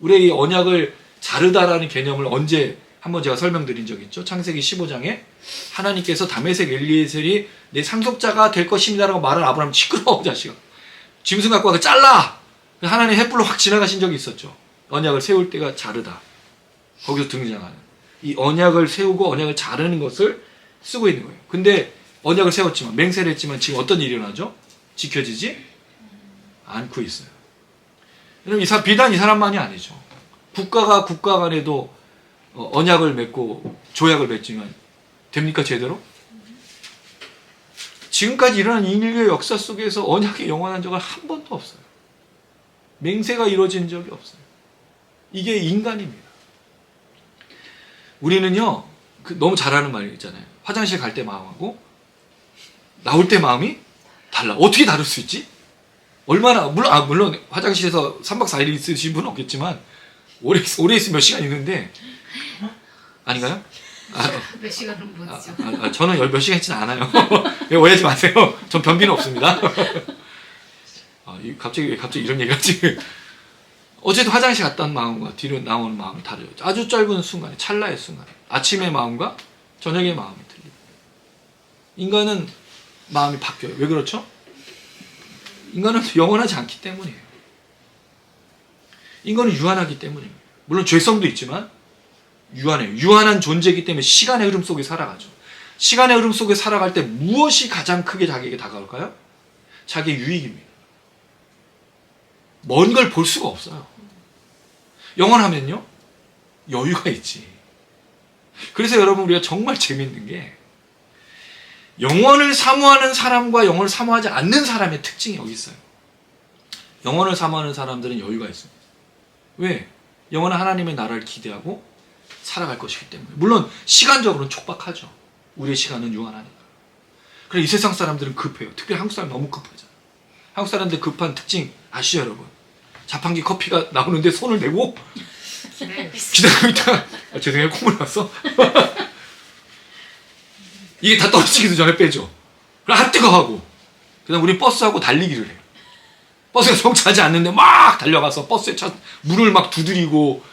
우리 이 언약을 자르다라는 개념을 언제 한번 제가 설명드린 적이 있죠. 창세기 15장에 하나님께서 다메섹 엘리에셀이 내 상속자가 될 것입니다라고 말한 아브라함 시끄러워 자식아. 짐승 갖고 와서 잘라. 하나님 횃불로 확 지나가신 적이 있었죠. 언약을 세울 때가 자르다. 거기서 등장하는 이 언약을 세우고 언약을 자르는 것을 쓰고 있는 거예요. 근데 언약을 세웠지만 맹세를 했지만 지금 어떤 일이 일어나죠? 지켜지지 않고 있어요. 여러분 비단 이 사람만이 아니죠. 국가가 국가 간에도 언약을 맺고 조약을 맺지만 됩니까 제대로? 지금까지 일어난 인류의 역사 속에서 언약이 영원한 적은 한 번도 없어요. 맹세가 이루어진 적이 없어요. 이게 인간입니다. 우리는요 너무 잘하는 말이 있잖아요. 화장실 갈 때 마음하고 나올 때 마음이 달라. 어떻게 다를 수 있지? 얼마나 물론 화장실에서 3박 4일 있으신 분은 없겠지만 오래 있으면 몇 시간 있는데 아닌가요? 몇 시간은 못죠. 저는 몇 시간 있지는 않아요. 오해하지 마세요. 전 변비는 없습니다. 갑자기 이런 얘기를 하지? 어쨌든 화장실 갔다 온 마음과 뒤로 나오는 마음이 다르죠. 아주 짧은 순간에 찰나의 순간에 아침의 마음과 저녁의 마음이 틀립니다. 인간은 마음이 바뀌어요. 왜 그렇죠? 인간은 영원하지 않기 때문이에요. 인간은 유한하기 때문입니다. 물론 죄성도 있지만 유한해요. 유한한 존재이기 때문에 시간의 흐름 속에 살아가죠. 시간의 흐름 속에 살아갈 때 무엇이 가장 크게 자기에게 다가올까요? 자기의 유익입니다. 먼 걸 볼 수가 없어요. 영원하면요 여유가 있지. 그래서 여러분 우리가 정말 재밌는 게 영원을 사모하는 사람과 영원을 사모하지 않는 사람의 특징이 여기 있어요. 영원을 사모하는 사람들은 여유가 있습니다. 왜? 영원한 하나님의 나라를 기대하고 살아갈 것이기 때문에. 물론 시간적으로는 촉박하죠. 우리의 시간은 유한하니까. 그래 이 세상 사람들은 급해요. 특별히 한국 사람 너무 급하잖아. 한국 사람들 급한 특징 아시죠 여러분? 자판기 커피가 나오는데 손을 대고 기다리고 있다가 죄송해요 콧물 났어. 이게 다 떨어지기도 전에 빼죠. 그럼 아 뜨거 하고 그 다음 우리 버스하고 달리기를 해요. 버스가 정차하지 않는데 막 달려가서 버스에 물을 막 두드리고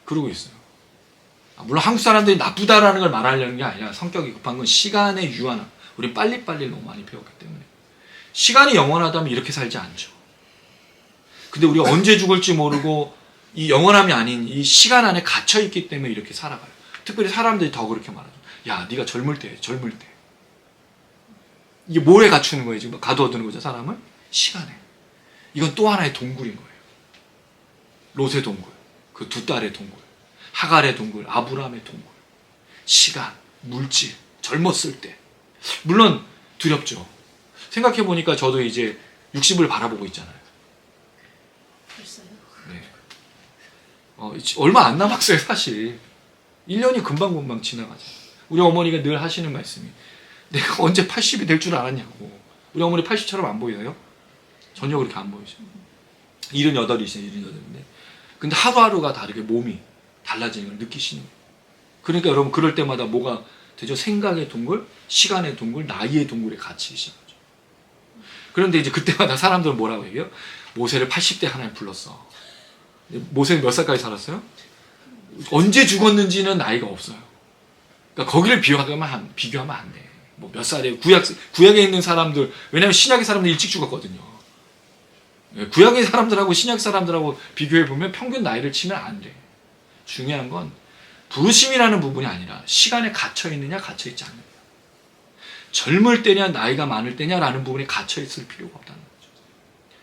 그러고 있어요. 물론 한국 사람들이 나쁘다라는 걸 말하려는 게 아니라 성격이 급한 건 시간의 유한함. 우리 빨리빨리 너무 많이 배웠기 때문에 시간이 영원하다면 이렇게 살지 않죠. 근데 우리가 언제 죽을지 모르고 이 영원함이 아닌 이 시간 안에 갇혀있기 때문에 이렇게 살아가요. 특별히 사람들이 더 그렇게 말하죠. 야 네가 젊을 때 이게 뭐에 갖추는 거예요? 지금 가두어두는 거죠 사람을? 시간에. 이건 또 하나의 동굴인 거예요. 롯의 동굴, 그 두 딸의 동굴, 하갈의 동굴, 아브라함의 동굴. 시간, 물질, 젊었을 때. 물론 두렵죠. 생각해보니까 저도 이제 60을 바라보고 있잖아요. 벌써요? 네. 얼마 안 남았어요 사실. 1년이 금방금방 지나가죠. 우리 어머니가 늘 하시는 말씀이 내가 언제 80이 될 줄 알았냐고. 우리 어머니 80처럼 안 보여요? 전혀 그렇게 안 보이죠. 78이시네 78인데 근데 하루하루가 다르게 몸이 달라지는 걸 느끼시는 거예요. 그러니까 여러분 그럴 때마다 뭐가 되죠? 생각의 동굴, 시간의 동굴, 나이의 동굴에 갇히기 시작하죠. 그런데 이제 그때마다 사람들은 뭐라고 얘기해요? 모세를 80대 하나님 불렀어. 모세는 몇 살까지 살았어요? 언제 죽었는지는 나이가 없어요. 그러니까 거기를 비교하면 안 돼. 뭐 몇 살에 구약에 있는 사람들, 왜냐하면 신약의 사람들 일찍 죽었거든요. 구약의 사람들하고 신약 사람들하고 비교해 보면 평균 나이를 치면 안 돼. 중요한 건 부르심이라는 부분이 아니라 시간에 갇혀 있느냐 갇혀 있지 않느냐. 젊을 때냐 나이가 많을 때냐라는 부분에 갇혀 있을 필요가 없다는 거죠.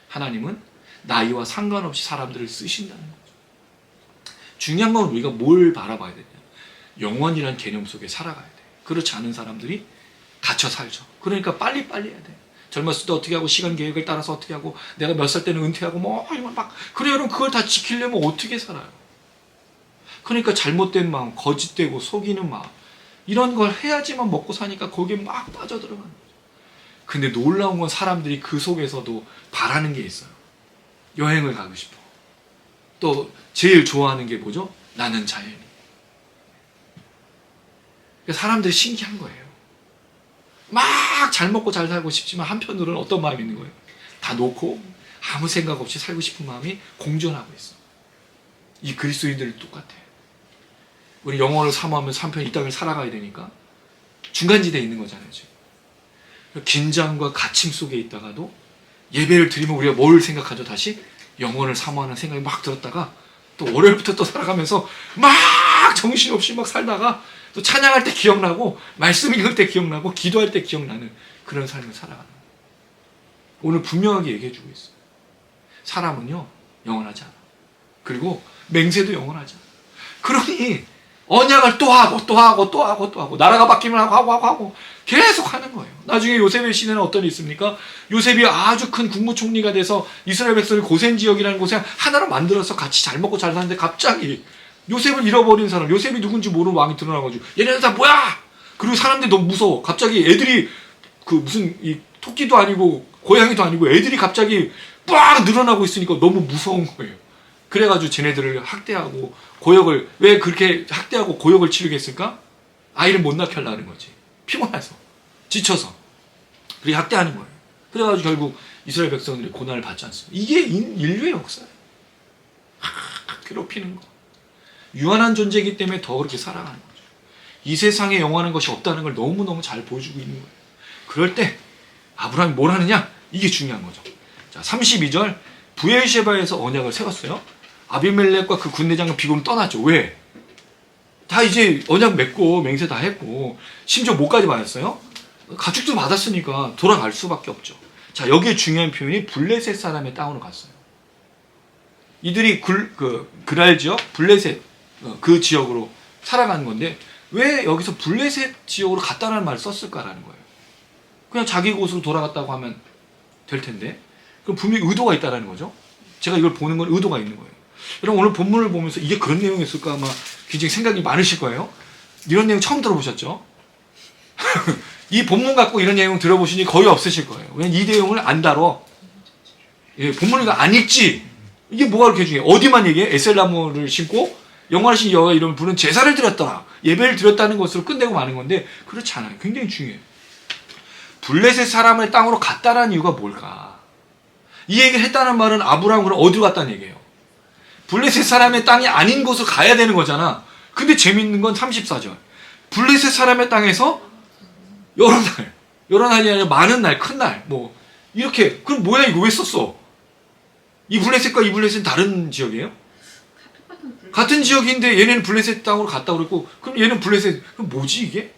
하나님은 나이와 상관없이 사람들을 쓰신다는 거죠. 중요한 건 우리가 뭘 바라봐야 되냐. 영원이라는 개념 속에 살아가야 돼. 그렇지 않은 사람들이 갇혀 살죠. 그러니까 빨리빨리 해야 돼. 젊었을 때 어떻게 하고 시간 계획을 따라서 어떻게 하고 내가 몇 살 때는 은퇴하고 뭐 이런 막 그래 여러분 그걸 다 지키려면 어떻게 살아요? 그러니까 잘못된 마음, 거짓되고 속이는 마음 이런 걸 해야지만 먹고 사니까 거기에 막 빠져들어가는 거죠. 근데 놀라운 건 사람들이 그 속에서도 바라는 게 있어요. 여행을 가고 싶어. 또 제일 좋아하는 게 뭐죠? 나는 자연인. 사람들이 신기한 거예요. 막 잘 먹고 잘 살고 싶지만 한편으로는 어떤 마음이 있는 거예요? 다 놓고 아무 생각 없이 살고 싶은 마음이 공존하고 있어. 이 그리스도인들이 똑같아요. 우리 영혼을 사모하면서 한편 이 땅을 살아가야 되니까 중간지대에 있는 거잖아요. 지금. 긴장과 갇힘 속에 있다가도 예배를 드리면 우리가 뭘 생각하죠? 다시 영혼을 사모하는 생각이 막 들었다가 또 월요일부터 또 살아가면서 막 정신없이 막 살다가 또 찬양할 때 기억나고 말씀 읽을 때 기억나고 기도할 때 기억나는 그런 삶을 살아가는 거예요. 오늘 분명하게 얘기해 주고 있어요. 사람은요 영원하지 않아. 그리고 맹세도 영원하지 않아. 그러니 언약을 또 하고 나라가 바뀌면 하고 계속 하는 거예요. 나중에 요셉의 시대는 어떤 일이 있습니까? 요셉이 아주 큰 국무총리가 돼서 이스라엘 백성을 고센 지역이라는 곳에 하나로 만들어서 같이 잘 먹고 잘 사는데 갑자기 요셉을 잃어버린 사람, 요셉이 누군지 모르는 왕이 드러나가지고 얘네는 다 뭐야? 그리고 사람들이 너무 무서워. 갑자기 애들이 그 무슨 이 토끼도 아니고 고양이도 아니고 애들이 갑자기 빡 늘어나고 있으니까 너무 무서운 거예요. 그래가지고 쟤네들을 학대하고 고역을 왜 그렇게 학대하고 고역을 치르게 했을까? 아이를 못 낳게 하려는 거지. 피곤해서 지쳐서 그렇게 학대하는 거예요. 그래가지고 결국 이스라엘 백성들이 고난을 받지 않습니다. 이게 인류의 역사예요. 괴롭히는 거. 유한한 존재이기 때문에 더 그렇게 살아가는 거죠. 이 세상에 영원한 것이 없다는 걸 너무너무 잘 보여주고 있는 거예요. 그럴 때 아브라함이 뭘 하느냐? 이게 중요한 거죠. 자, 32절 부엘셰바에서 언약을 세웠어요. 아비멜렉과 그 군대장은 비굴은 떠났죠. 왜? 다 이제 언약 맺고 맹세 다 했고 심지어 뭐까지 받았어요? 가축도 받았으니까 돌아갈 수밖에 없죠. 자, 여기에 중요한 표현이 블레셋 사람의 땅으로 갔어요. 이들이 그랄 지역 블레셋 그 지역으로 살아가는 건데 왜 여기서 블레셋 지역으로 갔다는 말을 썼을까라는 거예요. 그냥 자기 곳으로 돌아갔다고 하면 될 텐데 그럼 분명히 의도가 있다는 거죠. 제가 이걸 보는 건 의도가 있는 거예요. 여러분 오늘 본문을 보면서 이게 그런 내용이었을까 아마 굉장히 생각이 많으실 거예요. 이런 내용 처음 들어보셨죠? 이 본문 갖고 이런 내용 들어보시니 거의 없으실 거예요. 왜냐면 이 내용을 안 다뤄. 예, 본문을 안 읽지. 이게 뭐가 그렇게 중요해? 어디만 얘기해? 에셀나무를 신고 영원하신 여호와 이름을 부르는 제사를 드렸다. 예배를 드렸다는 것으로 끝내고 마는 건데 그렇지 않아요. 굉장히 중요해요. 블레셋 사람을 땅으로 갔다라는 이유가 뭘까? 이 얘기를 했다는 말은 아브라함은 그럼 어디로 갔다는 얘기예요? 블레셋 사람의 땅이 아닌 곳으로 가야 되는 거잖아. 근데 재밌는 건 34절. 블레셋 사람의 땅에서 여러 날이 아니라 많은 날, 큰 날, 뭐 이렇게. 그럼 뭐야 이거 왜 썼어? 이 블레셋과 이 블레셋은 다른 지역이에요? 같은 지역인데 얘네는 블레셋 땅으로 갔다고 그랬고 그럼 얘는 블레셋. 그럼 뭐지 이게?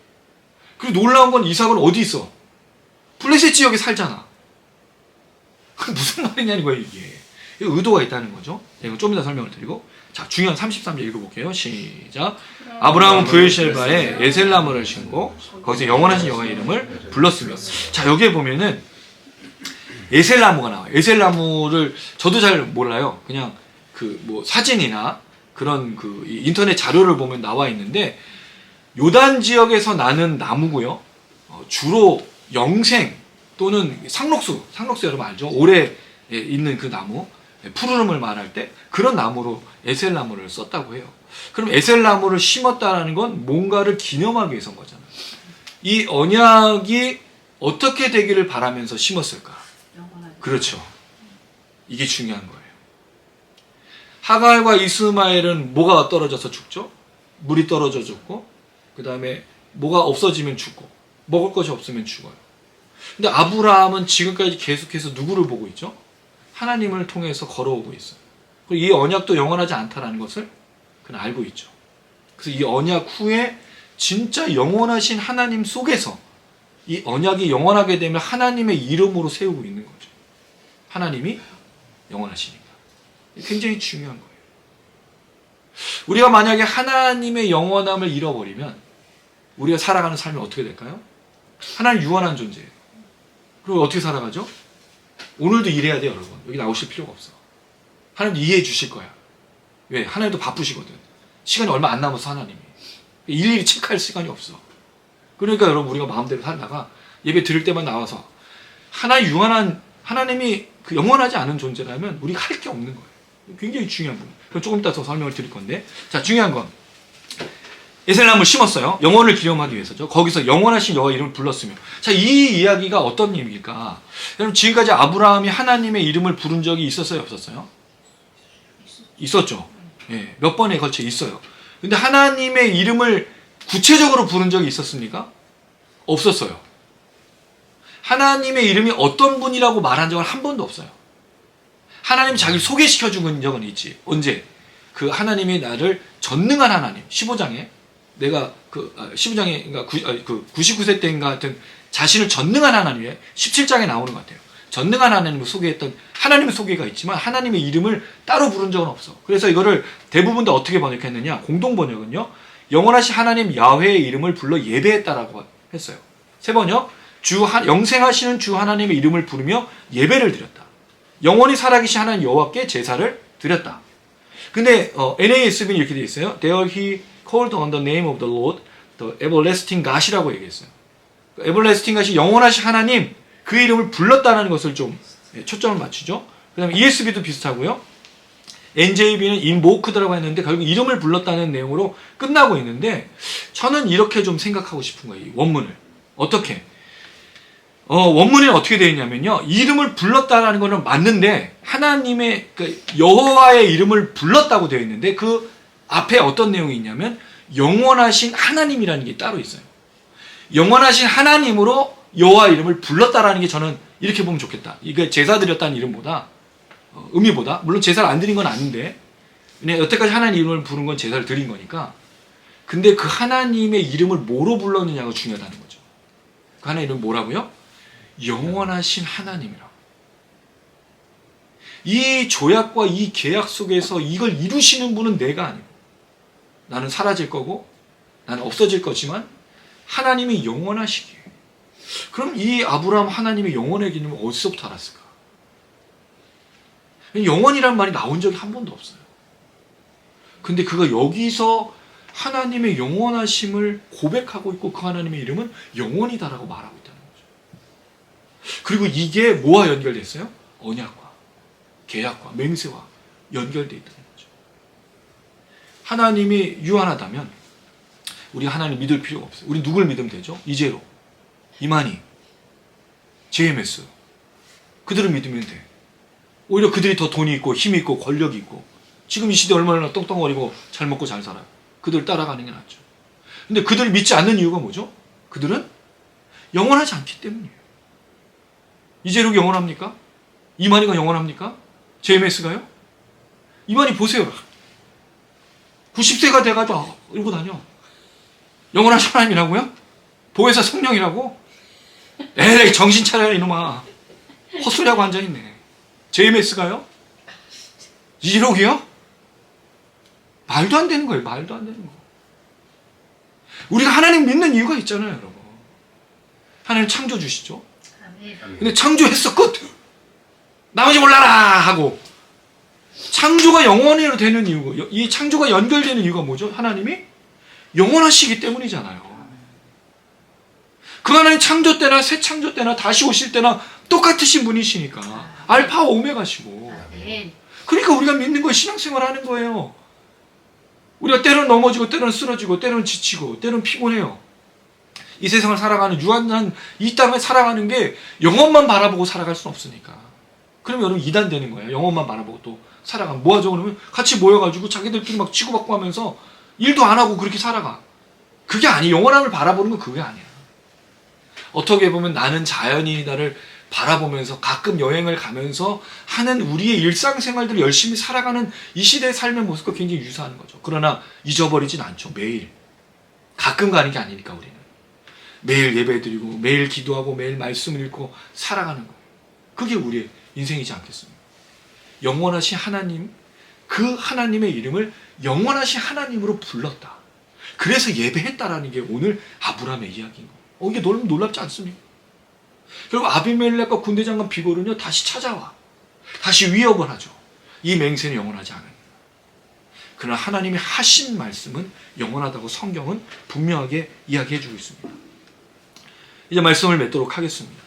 그리고 놀라운 건 이삭은 어디 있어? 블레셋 지역에 살잖아. 그럼 무슨 말이냐는 거예요 이게. 의도가 있다는 거죠. 이거 좀 이따 설명을 드리고. 자, 중요한 33절 읽어볼게요. 시작. 아브라함은 브엘셰바에 에셀나무를 신고 거기서 영원하신 여호와의 이름을 불렀으며. 자, 여기에 보면은 에셀나무가 나와요. 에셀나무를 저도 잘 몰라요. 그냥 그 뭐 사진이나 그런 그 인터넷 자료를 보면 나와 있는데 요단 지역에서 나는 나무고요. 주로 영생 또는 상록수 여러분 알죠? 오래 있는 그 나무, 푸르름을 말할 때 그런 나무로 에셀나무를 썼다고 해요. 그럼 에셀나무를 심었다는 건 뭔가를 기념하기 위해서인 거잖아요. 이 언약이 어떻게 되기를 바라면서 심었을까? 그렇죠. 이게 중요한 거예요. 하갈과 이스마엘은 뭐가 떨어져서 죽죠? 물이 떨어져 죽고 그 다음에 뭐가 없어지면 죽고 먹을 것이 없으면 죽어요. 근데 아브라함은 지금까지 계속해서 누구를 보고 있죠? 하나님을 통해서 걸어오고 있어요. 그리고 이 언약도 영원하지 않다는 것을 그는 알고 있죠. 그래서 이 언약 후에 진짜 영원하신 하나님 속에서 이 언약이 영원하게 되면 하나님의 이름으로 세우고 있는 거죠. 하나님이 영원하시니까. 굉장히 중요한 거예요. 우리가 만약에 하나님의 영원함을 잃어버리면 우리가 살아가는 삶이 어떻게 될까요? 하나님 유한한 존재예요. 그리고 어떻게 살아가죠? 오늘도 일해야 돼요, 여러분. 여기 나오실 필요가 없어. 하나님 이해해 주실 거야. 왜? 하나님도 바쁘시거든. 시간이 얼마 안 남아서 하나님이. 일일이 체크할 시간이 없어. 그러니까 여러분 우리가 마음대로 살다가 예배 드릴 때만 나와서 하나님 유한한 하나님이 그 영원하지 않은 존재라면 우리가 할 게 없는 거예요. 굉장히 중요한 부분. 그럼 조금 이따 더 설명을 드릴 건데. 자, 중요한 건 에셀나무를 심었어요. 영원을 기념하기 위해서죠. 거기서 영원하신 여호와 이름을 불렀으며. 자, 이 이야기가 어떤 의미일까? 여러분 지금까지 아브라함이 하나님의 이름을 부른 적이 있었어요, 없었어요? 있었죠. 예, 몇 번에 걸쳐 있어요. 근데 하나님의 이름을 구체적으로 부른 적이 있었습니까? 없었어요. 하나님의 이름이 어떤 분이라고 말한 적은 한 번도 없어요. 하나님이 자기를 소개시켜 준 적은 있지. 언제? 그 하나님이 나를 전능한 하나님. 15장에 내가 15장에 그러니까 99세 때인가 하여튼 자신을 전능한 하나님에 17장에 나오는 것 같아요. 전능한 하나님을 소개했던 하나님의 소개가 있지만 하나님의 이름을 따로 부른 적은 없어. 그래서 이거를 대부분 다 어떻게 번역했느냐? 공동 번역은요. 영원하신 하나님 야훼의 이름을 불러 예배했다라고 했어요. 세 번역. 영생하시는 주 하나님의 이름을 부르며 예배를 드렸다. 영원히 살아계신 하나님 여호와께 제사를 드렸다. 근데 NASB는 이렇게 되어 있어요. There he called on the name of the Lord, the everlasting God이라고 얘기했어요. everlasting God이 영원하신 하나님 그 이름을 불렀다는 것을 좀 초점을 맞추죠. 그 다음에 ESB도 비슷하고요. NJB는 invoked라고 했는데 결국 이름을 불렀다는 내용으로 끝나고 있는데 저는 이렇게 좀 생각하고 싶은 거예요. 이 원문을. 어떻게? 원문에는 어떻게 되어 있냐면요. 이름을 불렀다라는 거는 맞는데 하나님의 여호와의 이름을 불렀다고 되어 있는데 그 앞에 어떤 내용이 있냐면 영원하신 하나님이라는 게 따로 있어요. 영원하신 하나님으로 여호와 이름을 불렀다라는 게 저는 이렇게 보면 좋겠다. 이게 제사 드렸다는 이름보다 의미보다 물론 제사를 안 드린 건 아닌데 그냥 여태까지 하나님 이름을 부른 건 제사를 드린 거니까 근데 그 하나님의 이름을 뭐로 불렀느냐가 중요하다는 거죠. 그 하나님 이름 뭐라고요? 영원하신 하나님이라고. 이 조약과 이 계약 속에서 이걸 이루시는 분은 내가 아니고 나는 사라질 거고 나는 없어질 거지만 하나님이 영원하시기에 그럼 이 아브라함 하나님의 영원의 개념을 어디서부터 알았을까? 영원이란 말이 나온 적이 한 번도 없어요. 근데 그가 여기서 하나님의 영원하심을 고백하고 있고 그 하나님의 이름은 영원이다라고 말하고 있다는 거죠. 그리고 이게 뭐와 연결됐어요? 언약과 계약과 맹세와 연결되어 있다는 거죠. 하나님이 유한하다면 우리 하나님 믿을 필요가 없어요. 우리 누굴 믿으면 되죠? 이제로, 이만희, JMS 그들을 믿으면 돼. 오히려 그들이 더 돈이 있고 힘이 있고 권력이 있고 지금 이 시대 얼마나 똥똥거리고 잘 먹고 잘 살아요. 그들 따라가는 게 낫죠. 근데 그들을 믿지 않는 이유가 뭐죠? 그들은 영원하지 않기 때문이에요. 이재록이 영원합니까? 이만희가 영원합니까? JMS가요? 이만희 보세요. 90세가 돼가지고 이러고 다녀. 영원하신 하나님이라고요? 보혜사 성령이라고? 에이 정신 차려라 이놈아. 헛소리하고 앉아있네. JMS가요? 이재록이요? 말도 안 되는 거예요. 말도 안 되는 거. 우리가 하나님 믿는 이유가 있잖아요, 여러분. 하나님 창조주시죠. 근데 창조했어 끝. 나머지 몰라라 하고 창조가 영원히로 되는 이유고 이 창조가 연결되는 이유가 뭐죠? 하나님이 영원하시기 때문이잖아요. 그 하나님 창조 때나 새 창조 때나 다시 오실 때나 똑같으신 분이시니까 알파와 오메가시고 그러니까 우리가 믿는 거예요. 신앙생활 하는 거예요. 우리가 때로는 넘어지고 때로는 쓰러지고 때로는 지치고 때로는 피곤해요. 이 세상을 살아가는 유한한 이 땅을 살아가는 게 영혼만 바라보고 살아갈 수는 없으니까. 그러면 여러분 이단 되는 거예요. 영혼만 바라보고 또 살아가면 뭐하죠? 그러면 같이 모여가지고 자기들끼리 막 치고받고 하면서 일도 안 하고 그렇게 살아가. 그게 아니에요. 영원함을 바라보는 건 그게 아니야. 어떻게 보면 나는 자연인이다를 바라보면서 가끔 여행을 가면서 하는 우리의 일상생활들을 열심히 살아가는 이 시대의 삶의 모습과 굉장히 유사한 거죠. 그러나 잊어버리진 않죠. 매일. 가끔 가는 게 아니니까 우리는. 매일 예배드리고 매일 기도하고 매일 말씀을 읽고 살아가는 거예요. 그게 우리의 인생이지 않겠습니까? 영원하신 하나님, 그 하나님의 이름을 영원하신 하나님으로 불렀다. 그래서 예배했다라는 게 오늘 아브라함의 이야기인 거예요. 이게 너무 놀랍지 않습니까? 결국 아비멜렉과 군대장관 비골은요 다시 찾아와. 다시 위협을 하죠. 이 맹세는 영원하지 않아요. 그러나 하나님이 하신 말씀은 영원하다고 성경은 분명하게 이야기해주고 있습니다. 이제 말씀을 맺도록 하겠습니다.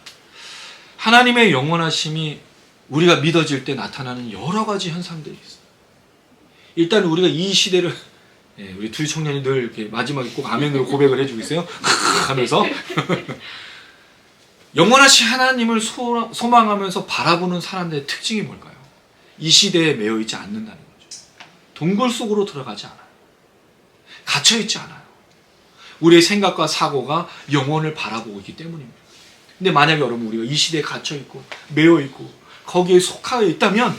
하나님의 영원하심이 우리가 믿어질 때 나타나는 여러 가지 현상들이 있어요. 일단 우리가 이 시대를 우리 두 청년이 늘 이렇게 마지막에 꼭 아멘으로 고백을 해주고 있어요. 하면서 영원하신 하나님을 소망하면서 바라보는 사람들의 특징이 뭘까요? 이 시대에 매여 있지 않는다는 거죠. 동굴 속으로 들어가지 않아요. 갇혀 있지 않아요. 우리의 생각과 사고가 영원을 바라보고 있기 때문입니다. 근데 만약에 여러분 우리가 이 시대에 갇혀 있고 매여 있고 거기에 속하여 있다면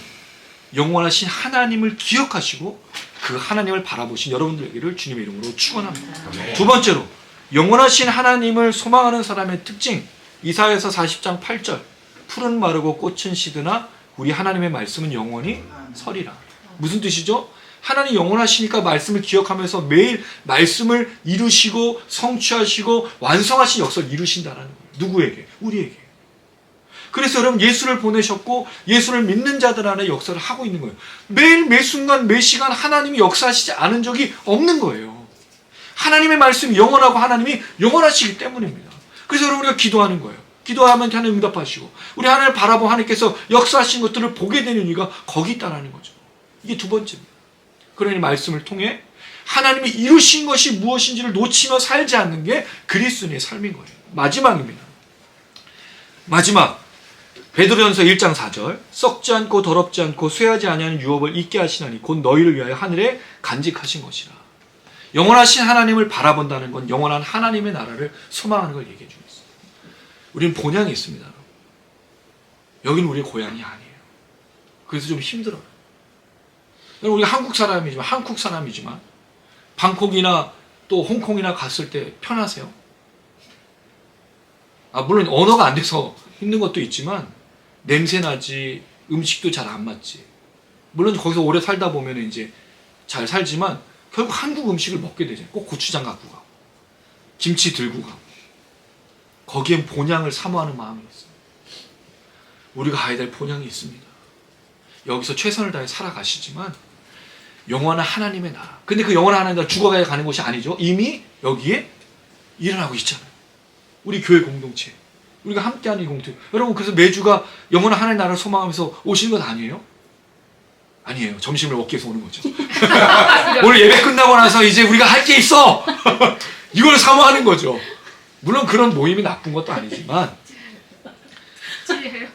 영원하신 하나님을 기억하시고 그 하나님을 바라보신 여러분들에게를 주님의 이름으로 축원합니다. 두 번째로 영원하신 하나님을 소망하는 사람의 특징, 이사야서 40장 8절 푸른 마르고 꽃은 시드나 우리 하나님의 말씀은 영원히 서리라. 무슨 뜻이죠? 하나님 영원하시니까 말씀을 기억하면서 매일 말씀을 이루시고 성취하시고 완성하신 역사를 이루신다는 거예요. 누구에게? 우리에게. 그래서 여러분 예수를 보내셨고 예수를 믿는 자들 안에 역사를 하고 있는 거예요. 매일 매 순간 매 시간 하나님이 역사하시지 않은 적이 없는 거예요. 하나님의 말씀이 영원하고 하나님이 영원하시기 때문입니다. 그래서 여러분 우리가 기도하는 거예요. 기도하면 하나님 응답하시고 우리 하나님을 바라보고 하나님께서 역사하신 것들을 보게 되는 이유가 거기 있다는 거죠. 이게 두 번째입니다. 그러니 말씀을 통해 하나님이 이루신 것이 무엇인지를 놓치며 살지 않는 게 그리스도인의 삶인 거예요. 마지막입니다. 마지막 베드로전서 1장 4절 썩지 않고 더럽지 않고 쇠하지 아니하는 유업을 잊게 하시나니 곧 너희를 위하여 하늘에 간직하신 것이라. 영원하신 하나님을 바라본다는 건 영원한 하나님의 나라를 소망하는 걸 얘기해 주고 있어요. 우리는 본향이 있습니다. 여기는 우리의 고향이 아니에요. 그래서 좀 힘들어요. 우리가 한국 사람이지만 방콕이나 또 홍콩이나 갔을 때 편하세요? 물론 언어가 안 돼서 힘든 것도 있지만 냄새나지 음식도 잘 안 맞지. 물론 거기서 오래 살다 보면 이제 잘 살지만 결국 한국 음식을 먹게 되잖아요. 꼭 고추장 갖고 가고 김치 들고 가고 거기엔 본향을 사모하는 마음이 있어요. 우리가 가야 될 본향이 있습니다. 여기서 최선을 다해 살아가시지만 영원한 하나님의 나라. 근데 그 영원한 하나님의 나라 죽어가야 가는 곳이 아니죠. 이미 여기에 일어나고 있잖아요. 우리 교회 공동체, 우리가 함께하는 이 공동체. 여러분, 그래서 매주가 영원한 하나님의 나라를 소망하면서 오시는 것 아니에요? 아니에요. 점심을 먹기 위해서 오는 거죠. 오늘 예배 끝나고 나서 이제 우리가 할 게 있어! 이걸 사모하는 거죠. 물론 그런 모임이 나쁜 것도 아니지만, 찔려요.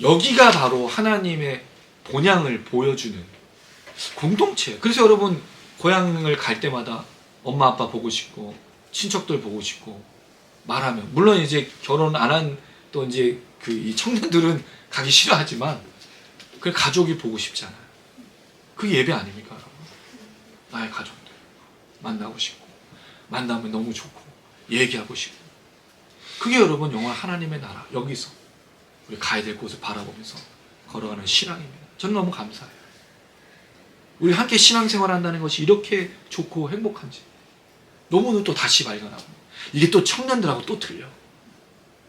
여기가 바로 하나님의 본향을 보여주는 공동체. 그래서 여러분, 고향을 갈 때마다 엄마 아빠 보고 싶고 친척들 보고 싶고 말하면, 물론 이제 결혼 안 한 또 이제 그 이 청년들은 가기 싫어하지만 그 가족이 보고 싶잖아요. 그게 예배 아닙니까, 여러분? 나의 가족들 만나고 싶고 만나면 너무 좋고 얘기하고 싶고, 그게 여러분 영원 하나님의 나라, 여기서 우리 가야 될 곳을 바라보면서 걸어가는 신앙입니다. 저는 너무 감사해요. 우리 함께 신앙생활 한다는 것이 이렇게 좋고 행복한지 너무 또 다시 발견하고, 이게 또 청년들하고 또 틀려.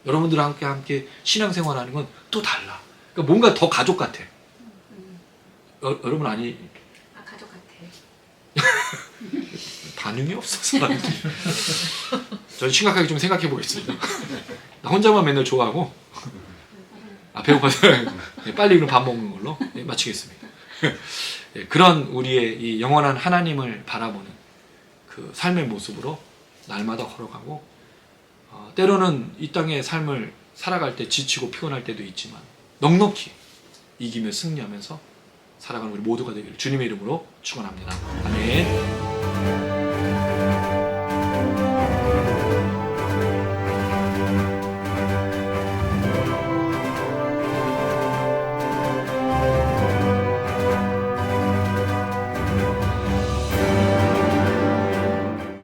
여러분들과 함께 신앙생활 하는 건 또 달라. 그러니까 뭔가 더 가족 같아. 여러분 아니, 아, 가족 같아. 반응이 없어서 사람들이. 저는 심각하게 좀 생각해 보겠습니다. 나 혼자만 맨날 좋아하고, 아, 배고파서 빨리 그럼 밥 먹는 걸로 마치겠습니다. 그런 우리의 이 영원한 하나님을 바라보는 그 삶의 모습으로 날마다 걸어가고, 때로는 이 땅의 삶을 살아갈 때 지치고 피곤할 때도 있지만 넉넉히 이기며 승리하면서 살아가는 우리 모두가 되기를 주님의 이름으로 축원합니다. 아멘.